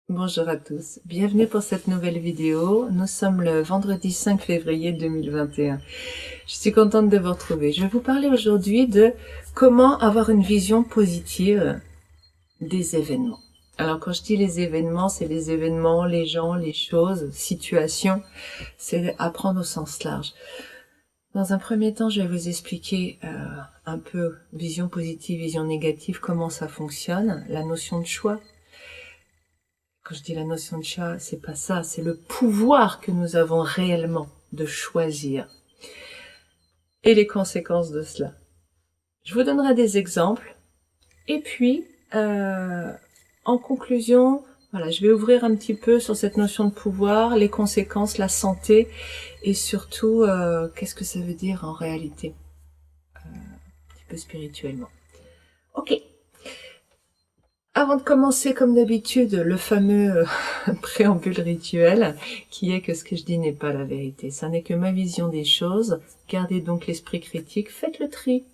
Bonjour à tous, bienvenue pour cette nouvelle vidéo. Nous sommes le vendredi 5 février 2021. Je suis contente de vous retrouver. Je vais vous parler aujourd'hui de comment avoir une vision positive des événements. Alors quand je dis les événements, c'est les événements, les gens, les choses, situations. C'est apprendre au sens large. Dans un premier temps, je vais vous expliquer un peu vision positive, vision négative, comment ça fonctionne, la notion de choix. Quand je dis la notion de choix, c'est pas ça, c'est le pouvoir que nous avons réellement de choisir et les conséquences de cela. Je vous donnerai des exemples et puis, en conclusion, voilà, je vais ouvrir un petit peu sur cette notion de pouvoir, les conséquences, la santé et surtout, qu'est-ce que ça veut dire en réalité, un petit peu spirituellement. Ok. Avant de commencer, comme d'habitude, le fameux préambule rituel, qui est que ce que je dis n'est pas la vérité. Ça n'est que ma vision des choses. Gardez donc l'esprit critique, faites le tri,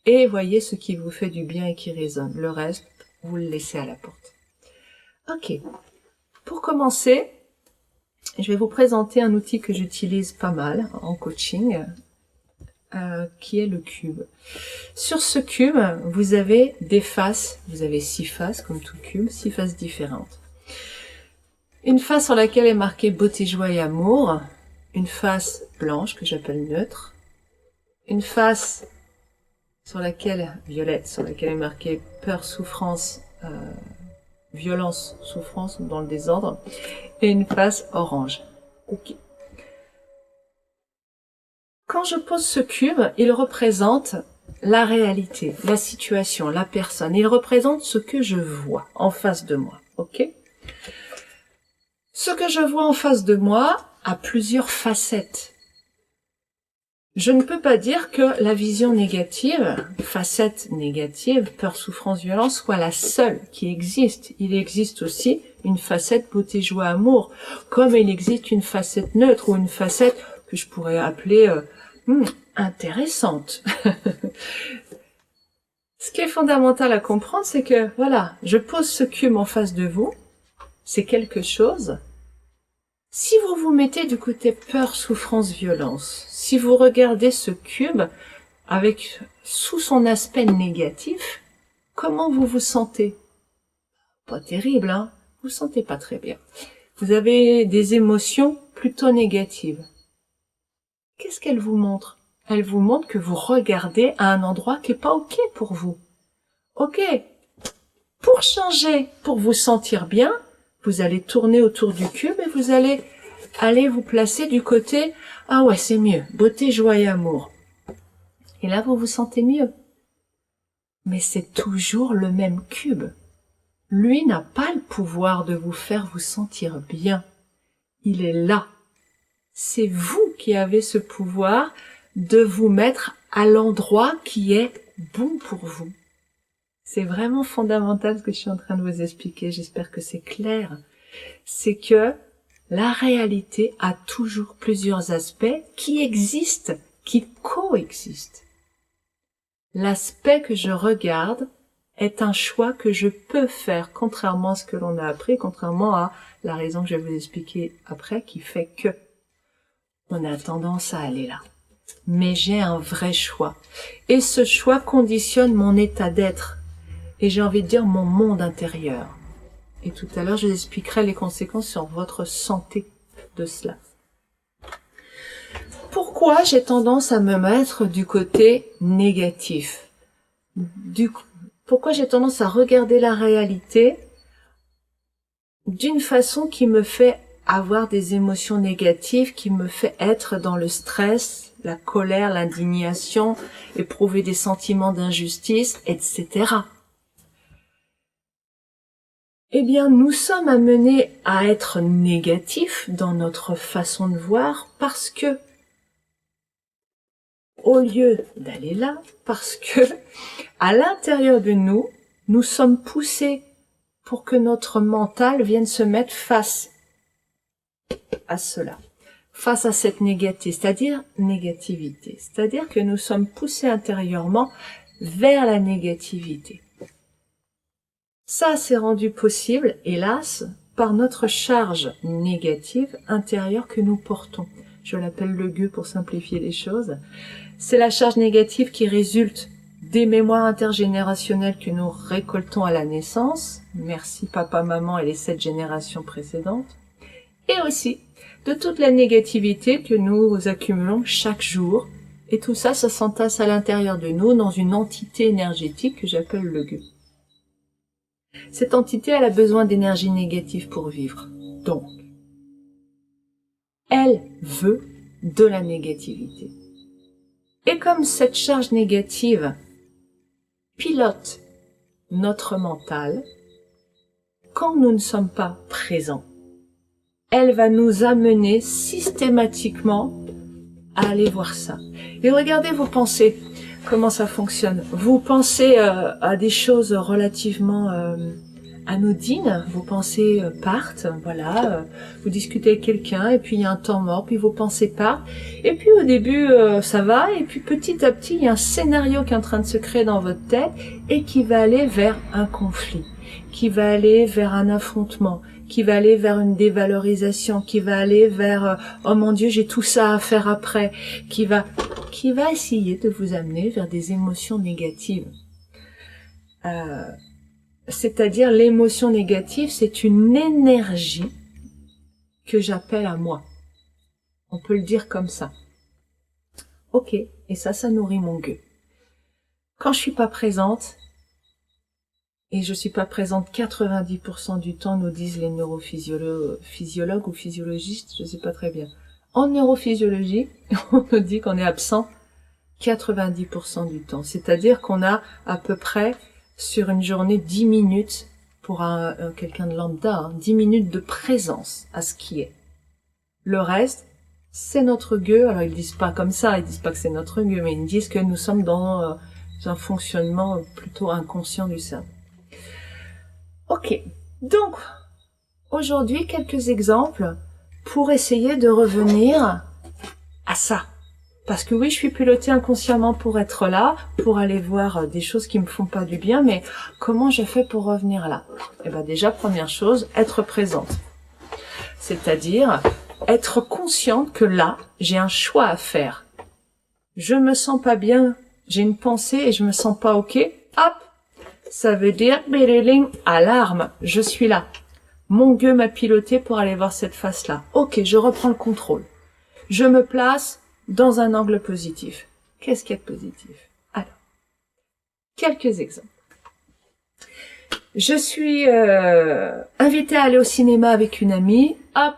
et voyez ce qui vous fait du bien et qui résonne. Le reste, vous le laissez à la porte. Ok. Pour commencer, je vais vous présenter un outil que j'utilise pas mal en coaching, qui est le cube. Sur ce cube, vous avez des faces, vous avez 6 faces comme tout cube, 6 faces différentes. Une face sur laquelle est marqué beauté, joie et amour, une face blanche que j'appelle neutre, une face sur laquelle, violette, sur laquelle est marqué peur, souffrance, violence, souffrance dans le désordre, et une face orange. Ok. Quand je pose ce cube, il représente la réalité, la situation, la personne. Il représente ce que je vois en face de moi. Ok ? Ce que je vois en face de moi a plusieurs facettes. Je ne peux pas dire que la vision négative, facette négative, peur, souffrance, violence, soit la seule qui existe. Il existe aussi une facette beauté, joie, amour, comme il existe une facette neutre ou une facette que je pourrais appeler intéressante. Ce qui est fondamental à comprendre, c'est que, voilà, je pose ce cube en face de vous, c'est quelque chose. Si vous vous mettez du côté peur, souffrance, violence, si vous regardez ce cube avec sous son aspect négatif, comment vous vous sentez? Pas terrible, hein? Vous vous sentez pas très bien. Vous avez des émotions plutôt négatives. Qu'est-ce qu'elle vous montre? Elle vous montre que vous regardez à un endroit qui est pas ok pour vous. Ok. Pour changer, pour vous sentir bien, vous allez tourner autour du cube et vous allez vous placer du côté « Ah ouais, c'est mieux, beauté, joie et amour ». Et là, vous vous sentez mieux. Mais c'est toujours le même cube. Lui n'a pas le pouvoir de vous faire vous sentir bien. Il est là. C'est vous qui avez ce pouvoir de vous mettre à l'endroit qui est bon pour vous. C'est vraiment fondamental ce que je suis en train de vous expliquer, j'espère que c'est clair. C'est que la réalité a toujours plusieurs aspects qui existent, qui coexistent. L'aspect que je regarde est un choix que je peux faire, contrairement à ce que l'on a appris, contrairement à la raison que je vais vous expliquer après, qui fait que on a tendance à aller là. Mais j'ai un vrai choix. Et ce choix conditionne mon état d'être. Et j'ai envie de dire mon monde intérieur. Et tout à l'heure, je vous expliquerai les conséquences sur votre santé de cela. Pourquoi j'ai tendance à me mettre du côté négatif? Pourquoi j'ai tendance à regarder la réalité d'une façon qui me fait avoir des émotions négatives, qui me fait être dans le stress, la colère, l'indignation, éprouver des sentiments d'injustice, etc. Eh bien, nous sommes amenés à être négatifs dans notre façon de voir parce que, au lieu d'aller là, parce que, à l'intérieur de nous, nous sommes poussés pour que notre mental vienne se mettre face à cela, face à cette négativité, c'est-à-dire que nous sommes poussés intérieurement vers la négativité. Ça s'est rendu possible, hélas, par notre charge négative intérieure que nous portons. Je l'appelle le gueux pour simplifier les choses. C'est la charge négative qui résulte des mémoires intergénérationnelles que nous récoltons à la naissance. Merci papa, maman et les 7 générations précédentes. Et aussi de toute la négativité que nous accumulons chaque jour. Et tout ça, ça s'entasse à l'intérieur de nous dans une entité énergétique que j'appelle le gueux. Cette entité, elle a besoin d'énergie négative pour vivre. Donc, elle veut de la négativité. Et comme cette charge négative pilote notre mental, quand nous ne sommes pas présents, elle va nous amener systématiquement à aller voir ça. Et regardez vos pensées, comment ça fonctionne. Vous pensez à des choses relativement anodines, vos pensées partent, voilà, vous discutez avec quelqu'un et puis il y a un temps mort, puis vos pensées partent, et puis au début ça va, et puis petit à petit il y a un scénario qui est en train de se créer dans votre tête et qui va aller vers un conflit, qui va aller vers un affrontement, qui va aller vers une dévalorisation, qui va aller vers oh mon Dieu, j'ai tout ça à faire après, qui va essayer de vous amener vers des émotions négatives. C'est-à-dire l'émotion négative, c'est une énergie que j'appelle à moi. On peut le dire comme ça. Ok, et ça nourrit mon gueux. Quand je suis pas présente, et je suis pas présente 90% du temps, nous disent les neurophysiologues ou physiologistes, je sais pas très bien. En neurophysiologie, on nous dit qu'on est absent 90% du temps. C'est-à-dire qu'on a à peu près, sur une journée, 10 minutes, pour quelqu'un de lambda, 10 minutes de présence à ce qui est. Le reste, c'est notre gueux. Alors ils disent pas comme ça, ils disent pas que c'est notre gueux, mais ils disent que nous sommes dans un fonctionnement plutôt inconscient du cerveau. Ok, donc aujourd'hui quelques exemples pour essayer de revenir à ça. Parce que oui, je suis pilotée inconsciemment pour être là, pour aller voir des choses qui me font pas du bien, mais comment je fais pour revenir là? Eh ben déjà, première chose, être présente. C'est-à-dire être consciente que là, j'ai un choix à faire. Je me sens pas bien, j'ai une pensée et je me sens pas ok, hop, ça veut dire, béréling, alarme, je suis là. Mon gueux m'a piloté pour aller voir cette face-là. Ok, je reprends le contrôle. Je me place dans un angle positif. Qu'est-ce qu'il y a de positif? Alors, quelques exemples. Je suis invitée à aller au cinéma avec une amie. Hop,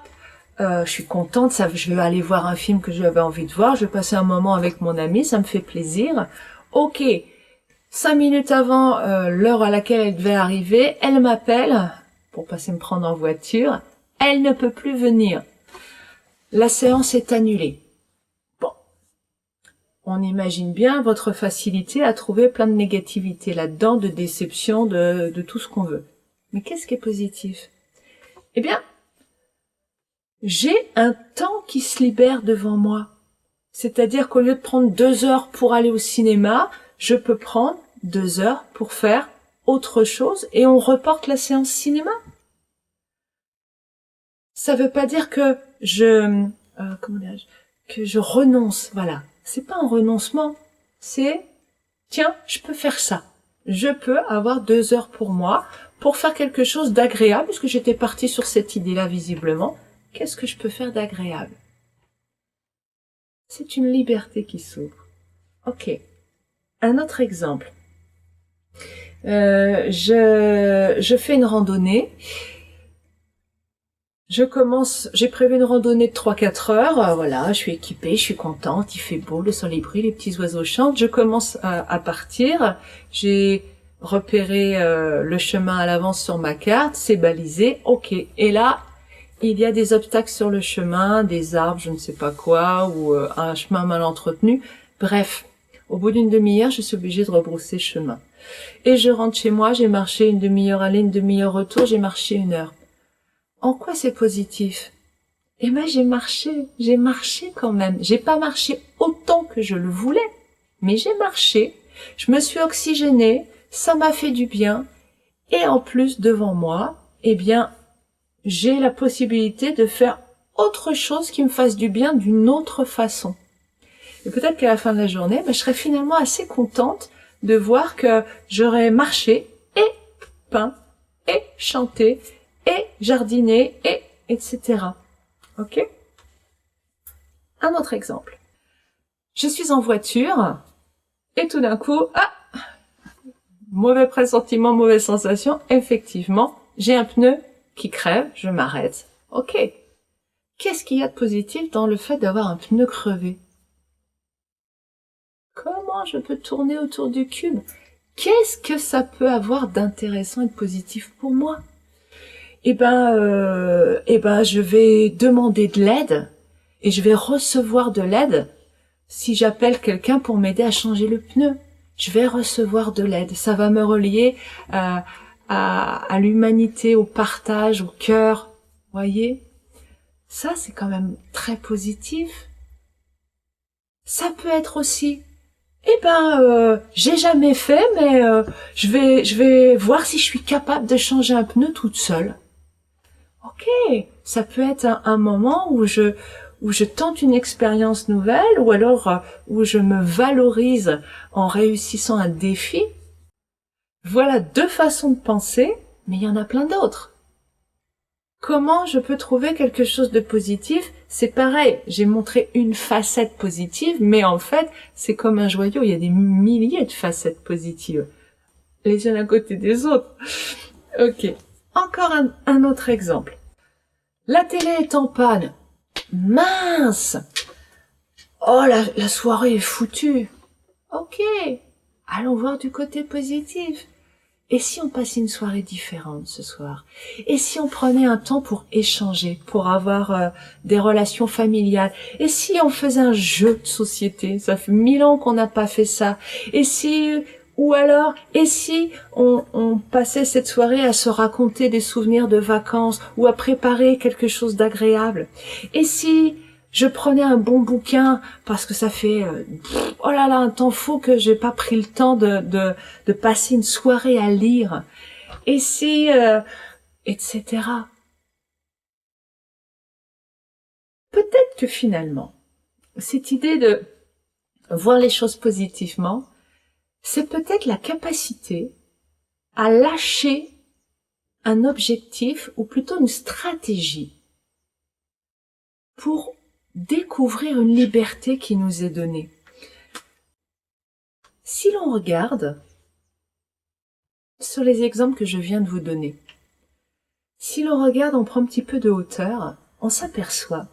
je suis contente, ça, je vais aller voir un film que j'avais envie de voir. Je vais passer un moment avec mon amie, ça me fait plaisir. Ok, 5 minutes avant l'heure à laquelle elle devait arriver, elle m'appelle pour passer me prendre en voiture. Elle ne peut plus venir. La séance est annulée. Bon, on imagine bien votre facilité à trouver plein de négativité là-dedans, de déception, de tout ce qu'on veut. Mais qu'est-ce qui est positif? Eh bien, j'ai un temps qui se libère devant moi. C'est-à-dire qu'au lieu de prendre 2 heures pour aller au cinéma, je peux prendre 2 heures pour faire autre chose et on reporte la séance cinéma. Ça veut pas dire que je renonce, voilà. C'est pas un renoncement, c'est tiens, je peux faire ça. Je peux avoir 2 heures pour moi, pour faire quelque chose d'agréable, puisque j'étais partie sur cette idée-là visiblement. Qu'est-ce que je peux faire d'agréable? C'est une liberté qui s'ouvre. Ok. Un autre exemple. Je fais une randonnée. J'ai prévu une randonnée de 3-4 heures, voilà, je suis équipée, je suis contente, il fait beau, le soleil brille, les petits oiseaux chantent, je commence à partir, j'ai repéré le chemin à l'avance sur ma carte, c'est balisé, ok, et là, il y a des obstacles sur le chemin, des arbres, je ne sais pas quoi, ou un chemin mal entretenu, bref, au bout d'une demi-heure, je suis obligée de rebrousser chemin. Et je rentre chez moi, j'ai marché une demi-heure aller, une demi-heure retour, j'ai marché 1 heure. En quoi c'est positif? Eh ben, j'ai marché quand même. J'ai pas marché autant que je le voulais, mais j'ai marché. Je me suis oxygénée, ça m'a fait du bien. Et en plus, devant moi, eh bien, j'ai la possibilité de faire autre chose qui me fasse du bien d'une autre façon. Et peut-être qu'à la fin de la journée, je serai finalement assez contente de voir que j'aurais marché et peint et chanté et jardiné et etc. Ok? Un autre exemple. Je suis en voiture et tout d'un coup, mauvais pressentiment, mauvaise sensation, effectivement, j'ai un pneu qui crève, je m'arrête. Ok. Qu'est-ce qu'il y a de positif dans le fait d'avoir un pneu crevé? Comment je peux tourner autour du cube? Qu'est-ce que ça peut avoir d'intéressant et de positif pour moi? Je vais demander de l'aide et je vais recevoir de l'aide. Si j'appelle quelqu'un pour m'aider à changer le pneu, je vais recevoir de l'aide. Ça va me relier à l'humanité, au partage, au cœur. Voyez? Ça, c'est quand même très positif. Ça peut être aussi, j'ai jamais fait, mais je vais voir si je suis capable de changer un pneu toute seule. Ok, ça peut être un moment où je tente une expérience nouvelle, ou alors où je me valorise en réussissant un défi. Voilà deux façons de penser, mais il y en a plein d'autres. Comment je peux trouver quelque chose de positif? C'est pareil, j'ai montré une facette positive, mais en fait, c'est comme un joyau, il y a des milliers de facettes positives, les unes à côté des autres. Ok, encore un autre exemple. La télé est en panne. Mince! Oh, la soirée est foutue. Ok, allons voir du côté positif. Et si on passait une soirée différente ce soir? Et si on prenait un temps pour échanger, pour avoir des relations familiales? Et si on faisait un jeu de société? Ça fait 1000 ans qu'on n'a pas fait ça. Et si on passait cette soirée à se raconter des souvenirs de vacances ou à préparer quelque chose d'agréable? Et si je prenais un bon bouquin parce que ça fait un temps fou que j'ai pas pris le temps de passer une soirée à lire. Et si etc. Peut-être que finalement cette idée de voir les choses positivement, c'est peut-être la capacité à lâcher un objectif ou plutôt une stratégie pour découvrir une liberté qui nous est donnée. Si l'on regarde sur les exemples que je viens de vous donner, si l'on regarde, on prend un petit peu de hauteur, on s'aperçoit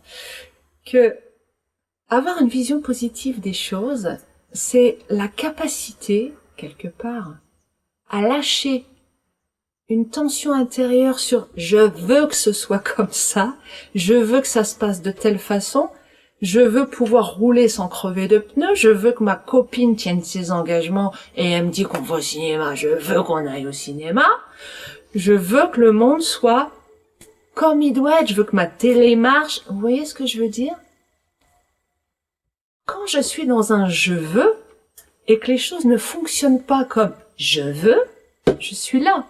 que avoir une vision positive des choses, c'est la capacité, quelque part, à lâcher une tension intérieure sur « je veux que ce soit comme ça, je veux que ça se passe de telle façon », je veux pouvoir rouler sans crever de pneus, je veux que ma copine tienne ses engagements et elle me dit qu'on va au cinéma, je veux qu'on aille au cinéma, je veux que le monde soit comme il doit être, je veux que ma télé marche. Vous voyez ce que je veux dire? Quand je suis dans un « je veux » et que les choses ne fonctionnent pas comme « je veux », je suis là.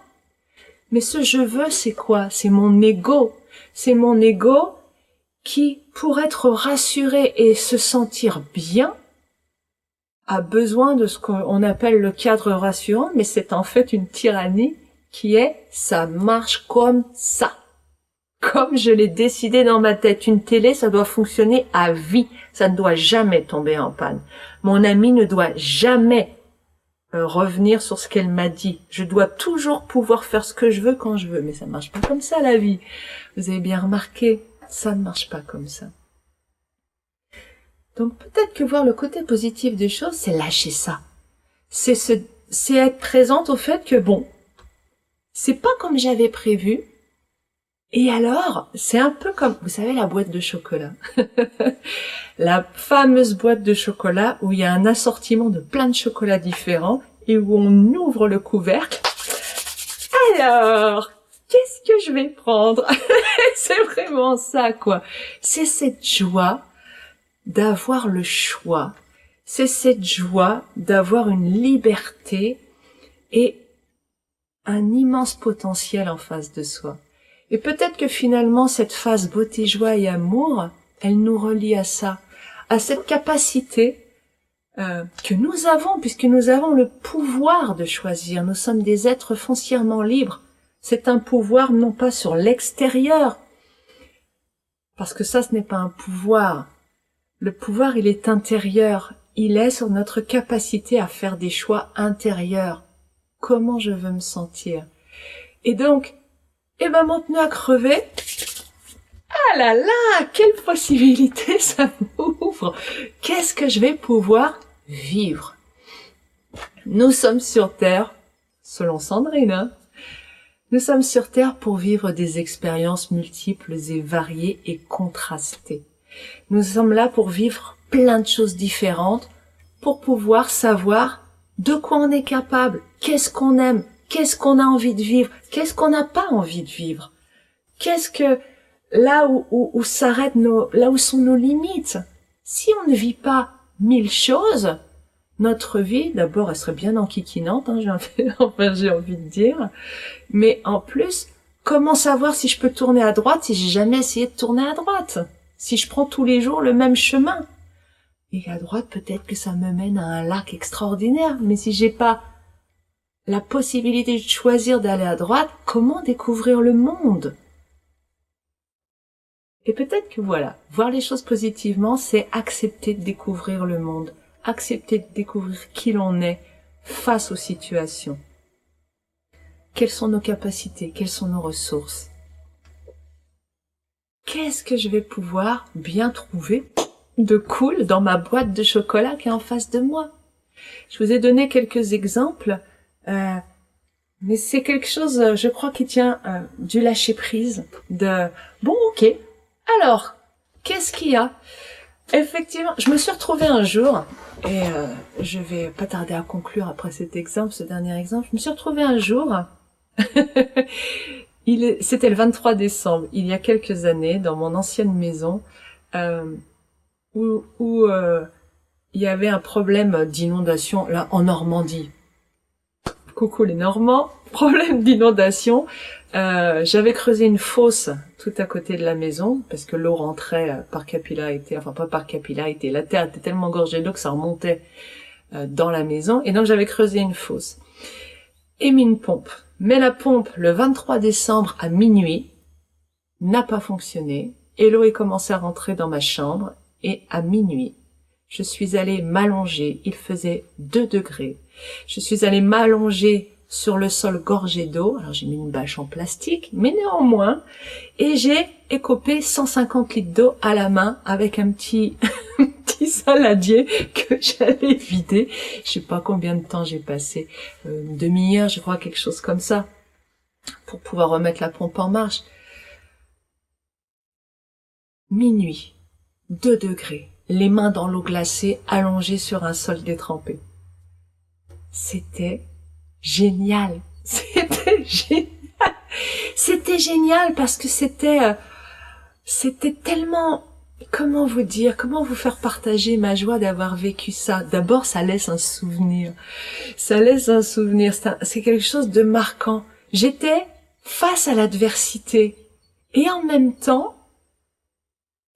Mais ce « je veux », c'est quoi? C'est mon ego. C'est mon ego qui, pour être rassuré et se sentir bien, a besoin de ce qu'on appelle le cadre rassurant, mais c'est en fait une tyrannie qui est « ça marche comme ça ». Comme je l'ai décidé dans ma tête, une télé, ça doit fonctionner à vie. Ça ne doit jamais tomber en panne. Mon amie ne doit jamais revenir sur ce qu'elle m'a dit. Je dois toujours pouvoir faire ce que je veux quand je veux. Mais ça ne marche pas comme ça, la vie. Vous avez bien remarqué, ça ne marche pas comme ça. Donc peut-être que voir le côté positif des choses, c'est lâcher ça. C'est être présente au fait que bon, c'est pas comme j'avais prévu. Et alors, c'est un peu comme, vous savez, la boîte de chocolat. La fameuse boîte de chocolat où il y a un assortiment de plein de chocolats différents et où on ouvre le couvercle. Alors, qu'est-ce que je vais prendre? C'est vraiment ça, quoi. C'est cette joie d'avoir le choix. C'est cette joie d'avoir une liberté et un immense potentiel en face de soi. Et peut-être que finalement, cette phase beauté, joie et amour, elle nous relie à ça, à cette capacité que nous avons, puisque nous avons le pouvoir de choisir. Nous sommes des êtres foncièrement libres. C'est un pouvoir non pas sur l'extérieur, parce que ça, ce n'est pas un pouvoir. Le pouvoir, il est intérieur. Il est sur notre capacité à faire des choix intérieurs. Comment je veux me sentir? Et donc, mon pneu a crevé. Ah là là, quelle possibilité ça m'ouvre! Qu'est-ce que je vais pouvoir vivre? Nous sommes sur Terre, selon Sandrine, hein, nous sommes sur Terre pour vivre des expériences multiples et variées et contrastées. Nous sommes là pour vivre plein de choses différentes, pour pouvoir savoir de quoi on est capable, qu'est-ce qu'on aime, qu'est-ce qu'on a envie de vivre, qu'est-ce qu'on n'a pas envie de vivre. Qu'est-ce que, là où s'arrêtent là où sont nos limites. Si on ne vit pas 1000 choses, notre vie, d'abord, elle serait bien enquiquinante, hein, j'ai envie de dire. Mais en plus, comment savoir si je peux tourner à droite si j'ai jamais essayé de tourner à droite? Si je prends tous les jours le même chemin? Et à droite, peut-être que ça me mène à un lac extraordinaire. Mais si j'ai pas la possibilité de choisir d'aller à droite, comment découvrir le monde? Et peut-être que voilà, voir les choses positivement, c'est accepter de découvrir le monde, accepter de découvrir qui l'on est face aux situations. Quelles sont nos capacités, quelles sont nos ressources? Qu'est-ce que je vais pouvoir bien trouver de cool dans ma boîte de chocolat qui est en face de moi? Je vous ai donné quelques exemples, mais c'est quelque chose, je crois, qui tient du lâcher-prise, de « bon, ok, alors, qu'est-ce qu'il y a ?» Effectivement, je me suis retrouvée un jour, et je vais pas tarder à conclure après cet exemple, ce dernier exemple, je me suis retrouvée un jour, c'était le 23 décembre, il y a quelques années, dans mon ancienne maison, où il y avait un problème d'inondation, là, en Normandie. Coucou les Normands, problème d'inondation. J'avais creusé une fosse tout à côté de la maison, parce que l'eau rentrait par capillarité, enfin pas par capillarité, la terre était tellement gorgée d'eau que ça remontait dans la maison, et donc j'avais creusé une fosse. Et mis une pompe. Mais la pompe, le 23 décembre à minuit, n'a pas fonctionné, et l'eau est commencé à rentrer dans ma chambre, et à minuit, je suis allée m'allonger, il faisait 2 degrés. Je suis allée m'allonger sur le sol gorgé d'eau, alors j'ai mis une bâche en plastique, mais néanmoins, et j'ai écopé 150 litres d'eau à la main avec un petit saladier que j'allais vider. Je sais pas combien de temps j'ai passé, une demi-heure, je crois, quelque chose comme ça, pour pouvoir remettre la pompe en marche. Minuit, 2 degrés, les mains dans l'eau glacée, allongées sur un sol détrempé. C'était génial. C'était génial. C'était génial parce que c'était tellement, comment vous dire, comment vous faire partager ma joie d'avoir vécu ça. D'abord, ça laisse un souvenir. Ça laisse un souvenir. C'est quelque chose de marquant. J'étais face à l'adversité et en même temps,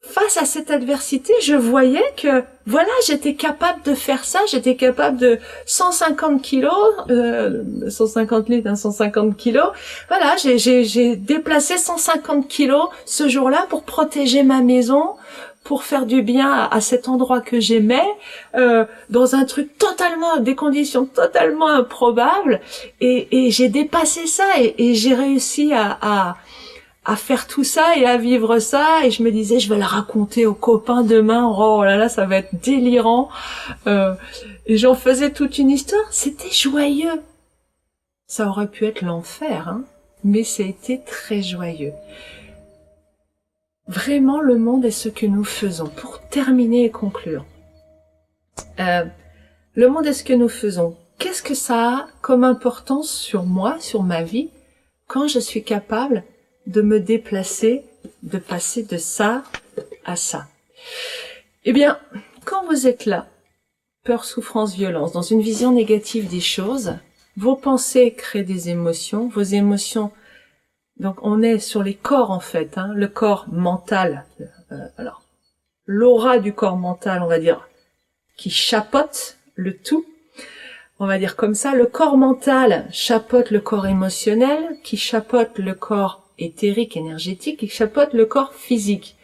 face à cette adversité, je voyais que, voilà, j'étais capable de faire ça, j'étais capable de 150 kilos, 150 litres, 150 kilos. Voilà, j'ai déplacé 150 kilos ce jour-là pour protéger ma maison, pour faire du bien à cet endroit que j'aimais, dans un truc totalement, des conditions totalement improbables. Et j'ai dépassé ça et j'ai réussi à faire tout ça et à vivre ça, et je me disais je vais le raconter aux copains demain, oh là là ça va être délirant, et j'en faisais toute une histoire. C'était joyeux, ça aurait pu être l'enfer, hein, mais ça a été très joyeux. Vraiment, le monde est ce que nous faisons. Pour terminer et conclure, le monde est ce que nous faisons. Qu'est-ce que ça a comme importance sur moi, sur ma vie, quand je suis capable de me déplacer, de passer de ça à ça? Eh bien, quand vous êtes là, peur, souffrance, violence, dans une vision négative des choses, vos pensées créent des émotions, vos émotions Donc on est sur les corps en fait, hein, le corps mental. Alors l'aura du corps mental, on va dire, qui chapeaute le tout. On va dire comme ça, le corps mental chapeaute le corps émotionnel, qui chapeaute le corps éthérique, énergétique, qui chapeaute le corps physique.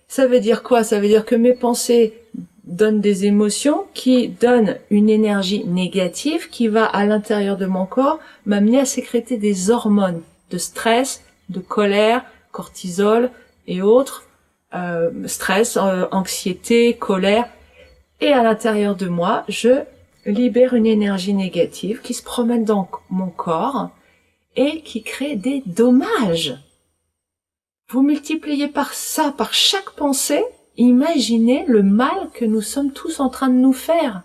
Ça veut dire quoi? Ça veut dire que mes pensées donnent des émotions qui donnent une énergie négative qui va à l'intérieur de mon corps m'amener à sécréter des hormones de stress, de colère, cortisol et autres, stress, anxiété, colère. Et à l'intérieur de moi, je libère une énergie négative qui se promène dans mon corps et qui crée des dommages. Vous multipliez par ça, par chaque pensée, imaginez le mal que nous sommes tous en train de nous faire.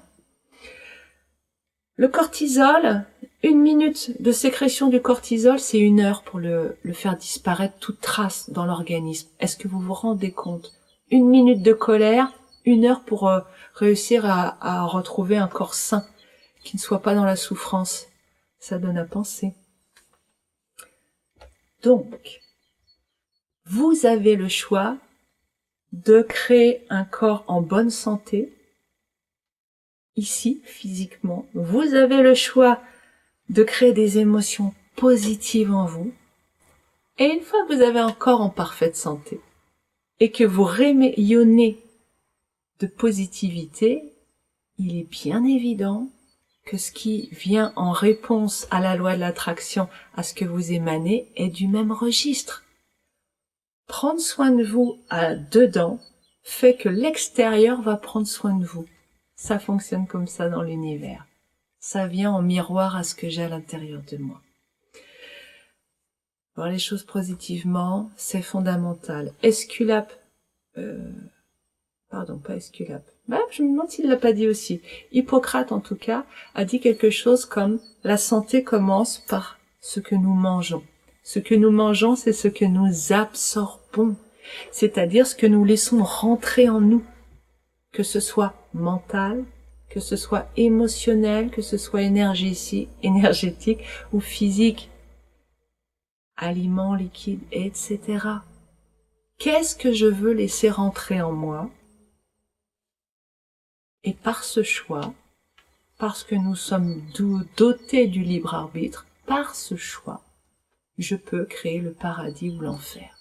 Le cortisol, 1 minute de sécrétion du cortisol, c'est 1 heure pour le faire disparaître toute trace dans l'organisme. Est-ce que vous vous rendez compte? 1 minute de colère, 1 heure pour réussir à retrouver un corps sain, qui ne soit pas dans la souffrance. Ça donne à penser. Donc, vous avez le choix de créer un corps en bonne santé, ici, physiquement. Vous avez le choix de créer des émotions positives en vous. Et une fois que vous avez un corps en parfaite santé, et que vous rayonnez de positivité, il est bien évident que ce qui vient en réponse à la loi de l'attraction, à ce que vous émanez, est du même registre. Prendre soin de vous à dedans fait que l'extérieur va prendre soin de vous. Ça fonctionne comme ça dans l'univers. Ça vient en miroir à ce que j'ai à l'intérieur de moi. Voir les choses positivement, c'est fondamental. Esculape, pas Esculape. Je me demande s'il l'a pas dit aussi. Hippocrate, en tout cas, a dit quelque chose comme « La santé commence par ce que nous mangeons ». Ce que nous mangeons, c'est ce que nous absorbons, c'est-à-dire ce que nous laissons rentrer en nous, que ce soit mental, que ce soit émotionnel, que ce soit énergétique ou physique, aliments, liquides, etc. Qu'est-ce que je veux laisser rentrer en moi? Et par ce choix, parce que nous sommes dotés du libre arbitre, par ce choix, je peux créer le paradis ou l'enfer.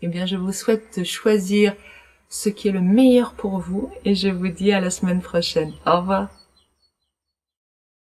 Eh bien, je vous souhaite de choisir ce qui est le meilleur pour vous et je vous dis à la semaine prochaine. Au revoir.